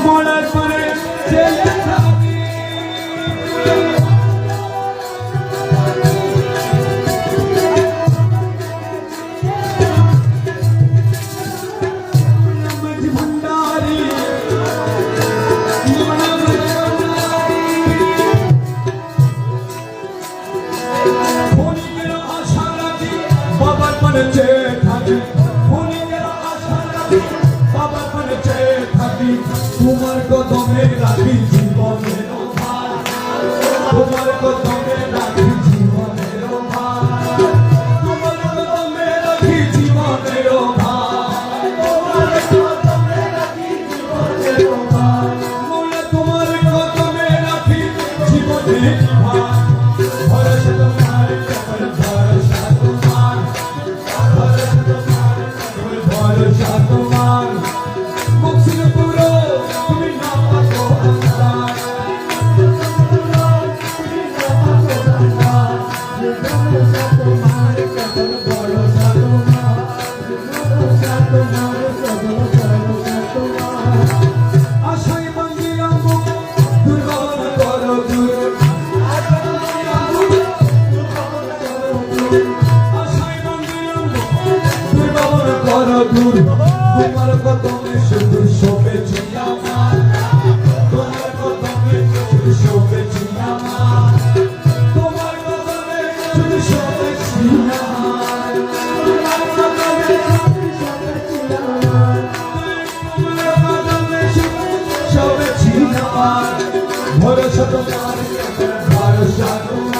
মরার পরে জেলে থাকি বাবার মনে চেয়ে থাকি ফোনের আশা রাখি বাবার মনে চেয়ে থাকি তোমার কদমে রাখি জীবনের ভার তোমার কদমে রাখি জীবনের ভার তোমার কদমে রাখি জীবনের ভার তোমার কদমে রাখি জীবনের ভার মনে তোমার কদমে রাখি জীবনের ভার ভরসা তোমার কেবল ভরসা তোমার ভরসা তোমার মুক্তির পুরো তুমি না পাবো আন্দার ভরসা তোমার কেবল ভরসা তোমার ভরসা তোমার কেবল ভরসা তোমার আশায় বাঁধিলাম বুক দুর্বল করো দূর দূর তোমার কদমে শুধু শোভেছি আমার তোমার কদমে শুধু শোভেছি আমার তোমার কদমে শুধু শোভেছি আমার তোমার কদমে শুধু শোভেছি আমার তোমার কদমে শুধু শোভেছি আমার ভরসা তোমার ভরসা তোমার